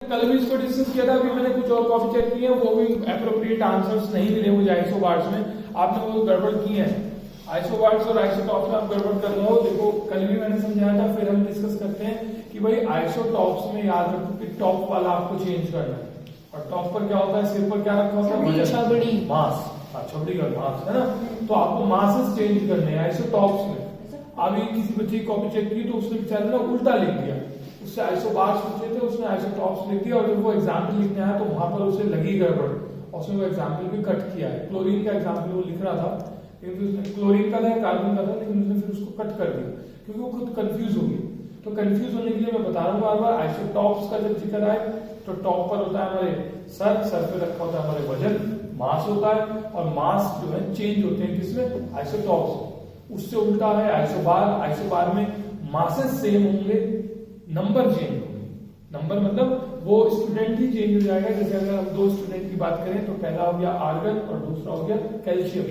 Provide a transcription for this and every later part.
कल भी इसको डिस्कस किया था, अभी मैंने कुछ और कॉपी चेक किए हैं, वो भी एप्रोप्रिएट आंसर्स नहीं मिले मुझे आइसोबार्स में, आपने वो गड़बड़ की है। आइसोबार्स और आइसोटॉप्स में आप गड़बड़ कर रहे हो। देखो कल भी मैंने समझाया था, फिर हम डिस्कस करते हैं कि भाई आइसोटॉप्स में याद रखो कि टॉप वाला आपको चेंज करना है, और टॉप पर क्या होता है, सिर पर क्या रखा होता है, छबड़ी, मास, छबड़ी का मास है ना, तो आपको मासेस चेंज करने हैं आइसोटॉप्स में। अभी किसी बच्चे की कॉपी चेक की तो उसने बेचारे ना उल्टा लिख दिया, उससे आइसोबार्स पूछे थे, उसने आइसोटॉप्स लिख दिया, और जब वो एग्जाम्पल लिखने आया तो वहां पर उसे लगी गड़बड़, और उसने वो एग्जाम्पल भी कट किया है। क्लोरीन का एग्जाम्पल वो लिख रहा था, लेकिन उसने क्लोरीन का था, कार्बन का था, लेकिन उसने फिर उसको कट कर दिया क्योंकि वो खुद कंफ्यूज हो गई। तो कंफ्यूज होने के लिए मैं बता रहा हूँ बार बार, आइसोटॉप्स का जब जिक्र आए तो टॉप पर होता है हमारे सर पे रखा होता है हमारे वजन, मास होता है, और मास जो है चेंज होते हैं किसमें, आइसोटॉप्स। उससे उल्टा है आइसोबार, आइसोबार में मासेस सेम होंगे, नंबर चेंज होंगे। नंबर मतलब वो स्टूडेंट ही चेंज हो जाएगा। जैसे अगर हम दो स्टूडेंट की बात करें तो पहला हो गया आर्गन और दूसरा हो गया कैल्शियम।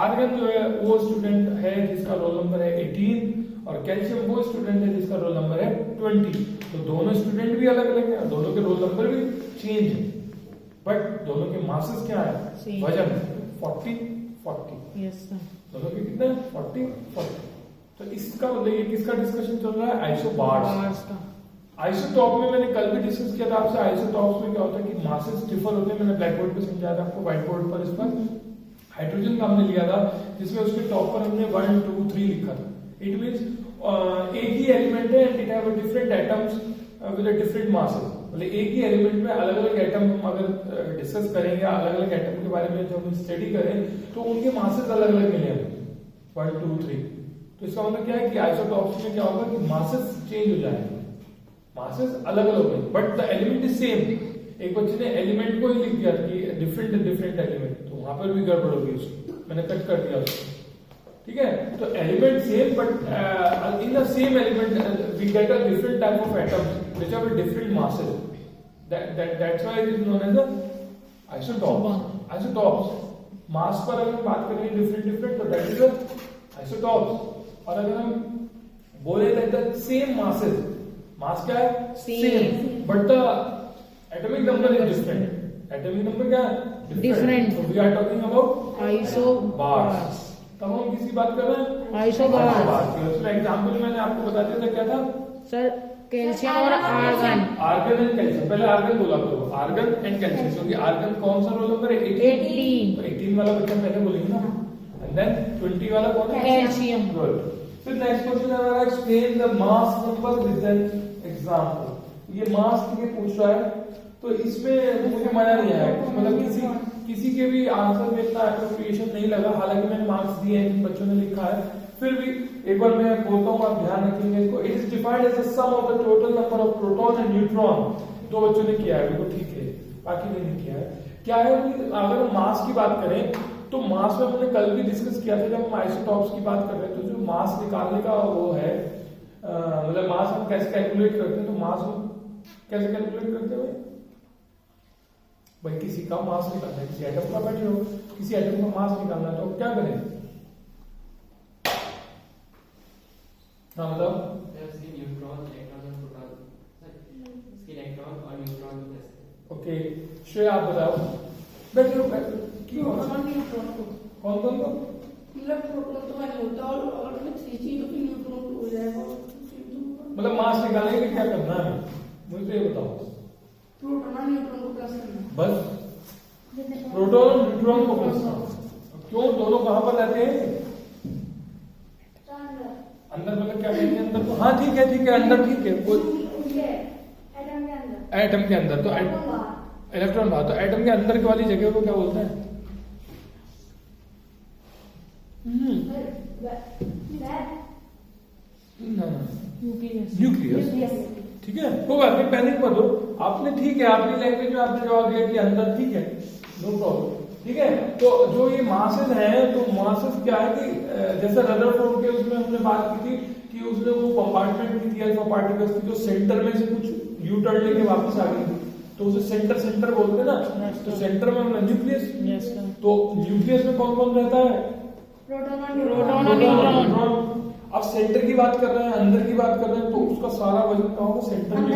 आर्गन जो है वो स्टूडेंट है जिसका रोल नंबर है 18, और कैल्शियम वो स्टूडेंट है जिसका रोल नंबर है 20। तो दोनों स्टूडेंट भी अलग अलग है, दोनों के रोल नंबर भी चेंज है, बट दोनों के मासेस क्या है, वजन 40-40। यस सर, दोनों के कितना 40-40। तो इसका मतलब ये किसका डिस्कशन चल रहा है, आइसोबार्स का। आइसोटॉप में मैंने कल भी डिस्कस किया था आपसे, आइसोटॉप्स में क्या होता है कि मासेस डिफर होते हैं। मैंने ब्लैक बोर्ड पे समझाया था आपको, व्हाइट बोर्ड पर इस पर हाइड्रोजन का हमने लिया था, जिसमें उसके टॉप पर हमने 1, 2, 3 लिखा था। इट मींस एक ही एलिमेंट है and it have different atoms with different masses. मतलब एक ही एलिमेंट में अलग अलग एटम हम अगर डिस्कस करेंगे, अलग अलग एटम के बारे में जब हम स्टडी करें तो उनके मासेस अलग अलग मिले हमें 1, 2, 3। तो इसका मतलब क्या है कि आइसोटॉप्स में क्या होगा कि मासेस चेंज हो जाएंगे, मासेस अलग अलग होंगे, but the element is same. एक बच्चे ने एलिमेंट को ही लिख दिया कि डिफरेंट एलिमेंट, तो वहां पर भी गड़बड़ होगी उसकी, मैंने कट कर दिया उसको, ठीक है। तो element same, but in the same element we get a different type of atoms which have different masses, that's why it is known as the isotopes. Isotopes mass पर अगर बात करें डिफरेंट तो दैट इज द आइसोटॉप्स। और अगर हम बोले that the same masses, मास क्या है same, but the atomic number is different. Atomic number क्या है different, so we are talking about isobars. तब हम किसी बात कर रहे हैं आइसोबार्स की। उसमें एग्जांपल मैंने आपको बता दिया था, क्या था सर, कैल्शियम और आर्गन। आर्गन एंड कैल्शियम, पहले आर्गन बोला करो, आर्गन एंड कैल्शियम, क्योंकि आर्गन कौन सा रोल नंबर है 18, तो 18 वाला बच्चा पहले बोलेंगे ना, एंड देन 20 वाला कौन है कैल्शियम। गुड। फिर नेक्स्ट क्वेश्चन है हमारा, explain the mass number with an example. ये मास के पूछ रहा है, तो इसमें मुझे मजा नहीं आया, मतलब किसी के भी आंसर में इतना एप्रोप्रिएशन नहीं लगा। हालांकि मैंने मार्क्स दिए हैं, जिन बच्चों ने लिखा है, फिर भी एक बार मैं बोलता हूँ, आप ध्यान रखेंगे इसको। It is defined as the sum of the total number of proton and neutron. दो बच्चों ने किया है, बिल्कुल ठीक है, बाकी ने किया है। क्या है, अगर हम मास की बात करें तो मास में हमने कल भी डिस्कस किया था, जब हम आइसोटॉप्स की बात कर रहे थे, तो जो मास निकालने का वो है, मतलब मास हम कैसे कैलकुलेट करते हैं, तो मास हम कैसे कैलकुलेट करते हैं भाई, किसी का मास निकालना है, किसी एटम का, बैठे हो किसी एटम का मास निकालना है, तो क्या करें, हाँ मतलब ओके श्रेय आप बताओ, बैठे हो कौन कौन को मतलब मास निकालने के क्या करना है, मुझे तो ये बताओ। बस प्रोटॉन और न्यूट्रॉन को प्लस करना। क्यों, दोनों कहां पर रहते हैं, अंदर, मतलब क्या कहते हैं अंदर को, हाँ ठीक है अंदर, ठीक है, एटम के अंदर, तो इलेक्ट्रॉन बाहर, तो एटम के अंदर की वाली जगह को क्या बोलते हैं, न्यूक्लियस। ठीक है, होगा, फिर पैनिक मत हो, आपने ठीक है अपनी लैंग्वेज में आपने जवाब दिया कि अंदर, ठीक है, नो प्रॉब्लम, ठीक है। तो जो ये मासेस हैं, तो मासेस क्या है कि जैसे रदरफोर्ड के उसमें हमने बात की थी कि उसने वो कंपार्टमेंट की थी अल्फा पार्टिकल्स की, जो सेंटर में से कुछ यू टर्न लेके वापस आ गई थी, तो उसे सेंटर बोलते हैं ना, तो सेंटर में हमने न्यूक्लियस, तो न्यूक्लियस में कौन कौन रहता है, प्रोटॉन और न्यूट्रॉन। अब सेंटर की बात कर रहे हैं, अंदर की बात कर रहे हैं, तो उसका सारा वजन कहाँ होगा, सेंटर में,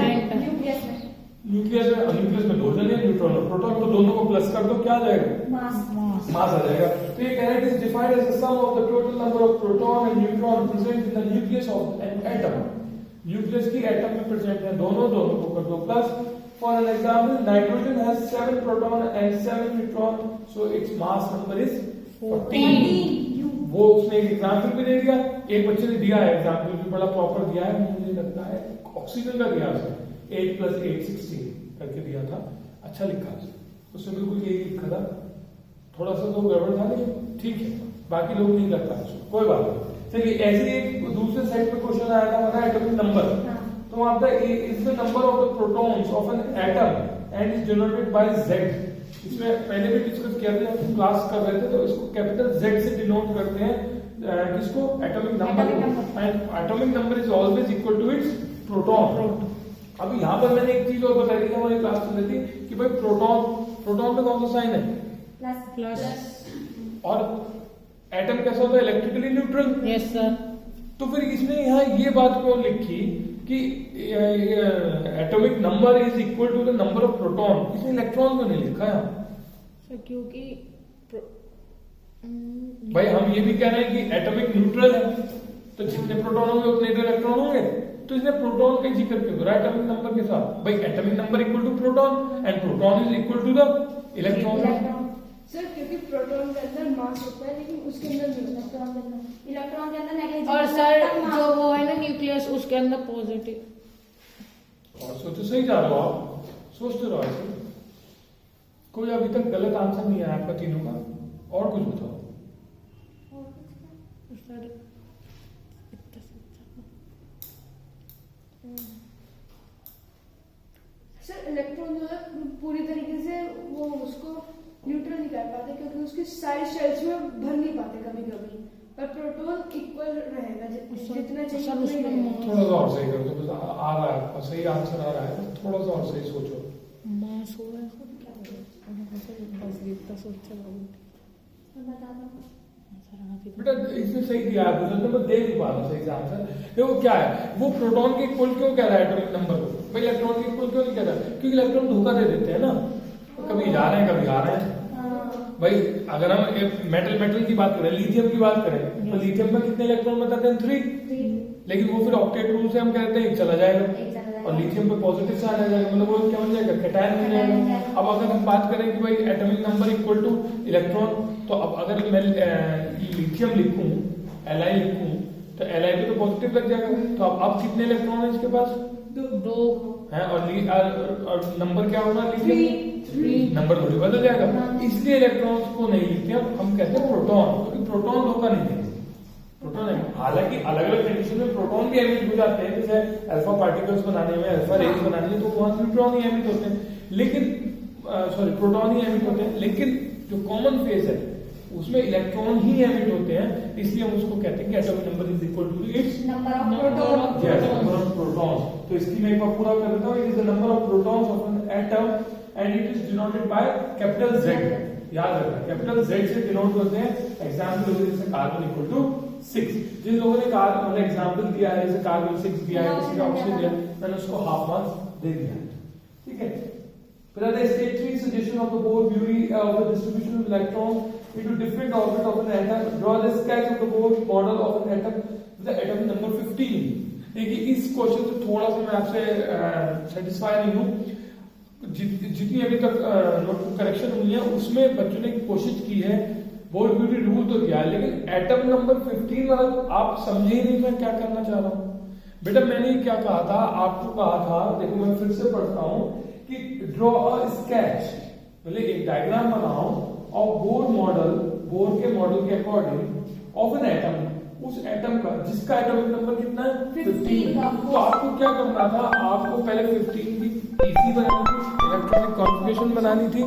न्यूक्लियस में 2 जन है, न्यूट्रॉन और प्रोटॉन, तो दोनों को प्लस कर दो, क्या आ जाएगा? मास मास आ जाएगा। तो ये कह रहे हैं is defined as the sum of the total number of proton and neutron present in the nucleus of an atom. Nucleus की एटम में प्रेजेंट है दोनों को कर दो plus. For an example nitrogen has 7 proton and 7 neutron, so its mass number is 14। वो उसने एक एग्जांपल भी दे दिया, एक बच्चे ने दिया है एग्जांपल भी बड़ा प्रॉपर दिया है, मुझे लगता है ऑक्सीजन का दिया उसने 8 + 8 16 करके दिया था, अच्छा लिखा उसने बिल्कुल यही लिखा था, थोड़ा सा तो गड़बड़ था लेकिन ठीक है, बाकी लोग नहीं करता कोई बात नहीं। चलिए ऐसे एक दूसरे साइड पे क्वेश्चन आया था हमारा एटॉमिक नंबर, तो वहां पे is the number of the protons of an atom and is denoted bye Z। इसमें पहले भी डिस्कस किया था जब हम क्लास कर रहे थे, तो इसको कैपिटल Z से डिनोट करते हैं किसको? Atomic number. And atomic number is always equal to its proton. अब यहाँ पर मैंने एक चीज और बताई थी हमारी क्लास चल रही थी कि भाई प्रोटॉन में कौन सा साइन है? प्लस। और एटम कैसा होता है? Electrically neutral. Yes sir. तो फिर इसने यहाँ ये बात क्यों लिखी कि atomic number is equal to the number of proton? इसने इलेक्ट्रॉन क्यों नहीं लिखा है? क्योंकि भाई हम ये भी कह रहे हैं कि एटॉमिक न्यूट्रल है, तो जितने प्रोटॉन होंगे उतने तो इलेक्ट्रॉन होंगे, तो इसने प्रोटॉन का जिक्र क्यों करा एटॉमिक नंबर के साथ? भाई atomic number equal to proton and proton is equal to the electron. Sir क्योंकि प्रोटॉन के अंदर मास होता है लेकिन उसके अंदर नहीं होता, इलेक्ट्रॉन के अंदर नेगेटिव। और सर जो वो है ना न्यूक्लियस, उसके अंदर पॉजिटिव। और सोचो सही जा रहे हो आप, सोचते रहो ऐसे। कोई अभी तक गलत आंसर नहीं आया आपका तीनों का, और कुछ बताओ। सर इलेक्ट्रॉन जो है पूरी तरीके से वो उसको न्यूट्रल नहीं कर पाते क्योंकि उसकी साइड शेल्स में भर नहीं पाते कभी कभी, पर प्रोटॉन इक्वल रहेगा जितना चाहिए उतना ही रहेगा। थोड़ा सा और सही करो, तो आ रहा है आपका सही आंसर आ रहा है, थोड़ा सा और सही सोचो। मास हो रहा है सर, क्या बस इतना सोच रहा हूं। बता दो बेटा इसमें सही दिया है, तो मैं दे नहीं पा रहा सही आंसर। देखो क्या है, वो प्रोटॉन के इक्वल क्यों कह रहा है एटॉमिक नंबर को? भाई इलेक्ट्रॉन के इक्वल क्यों नहीं कह रहा? क्योंकि इलेक्ट्रॉन धोखा दे देते हैं ना, कभी जा रहे हैं कभी आ रहे हैं। भाई अगर हम मेटल की बात करें, लिथियम की बात करें, तो लिथियम में कितने इलेक्ट्रॉन बताते हैं? 3। लेकिन वो फिर ऑक्टेट रूल से हम कहते हैं एक चला जाएगा और लिथियम पे पॉजिटिव चार्ज आ जाएगा, मतलब वो क्या बन जाएगा? कैटायन बन जाएगा। अब अगर हम बात करें कि भाई atomic number equal two electron, तो अब अगर मैं लिथियम लिखूं, Li लिखूं, तो Li पे तो पॉजिटिव लग जाएगा, तो अब कितने इलेक्ट्रॉन है इसके पास? 2 है। और नंबर क्या होगा लिथियम? 3। नंबर थोड़ी बदल जाएगा, इसलिए इलेक्ट्रॉन्स को नहीं लिखते हम कहते हैं प्रोटॉन, क्योंकि प्रोटॉन धोखा नहीं देंगे। प्रोटॉन है, हालांकि अलग अलग कंडीशन में प्रोटॉन भी एमिट हो जाते हैं, जैसे अल्फा पार्टिकल्स बनाने में, अल्फा रेज बनाने में, तो वहां न्यूट्रॉन ही एमिट होते हैं, लेकिन प्रोटॉन ही एमिट होते हैं, लेकिन जो कॉमन फेज है उसमें इलेक्ट्रॉन ही एमिट होते हैं, इसलिए हम उसको कहते हैं कि atomic number is equal to its number of protons. तो इसकी मैं एक बार पूरा कर देता हूँ, it is the number of protons of an atom and it is denoted by capital Z। याद रखना कैपिटल Z से डिनोट करते हैं। एग्जांपल जैसे कार्बन इक्वल टू 6, जिन लोगों ने मतलब एग्जांपल दिया है, जैसे कार्बन 6 दिया है, किसी का ऑप्शन दिया, मैंने उसको हाफ मार्क्स दे दिया है, ठीक है। फिर the state 3 suggestion of the Bohr theory of the distribution of electrons into different orbit of an atom. Draw the sketch of the Bohr model of an atom with the atom number 15. देखिए इस question से थोड़ा सा मैं आपसे satisfy नहीं हूँ। जितनी अभी तक नोटबुक करेक्शन हुई है उसमें बच्चों ने कोशिश की है, बोर ब्यूटी रूल तो किया है, लेकिन एटम नंबर 15 वाला आप समझे ही नहीं मैं क्या करना चाह रहा हूँ। बेटा मैंने क्या कहा था, आपको कहा था, देखो मैं फिर से पढ़ता हूँ कि ड्रॉ अ स्केच, पहले एक डायग्राम बनाओ ऑफ बोर के मॉडल के अकॉर्डिंग ऑफ एन एटम, उस एटम का जिसका एटॉमिक नंबर कितना है? 15। तो आपको क्या करना था, आपको पहले 15 की इजी बनानी थी, इलेक्ट्रॉनिक कॉन्फ़िगरेशन बनानी थी,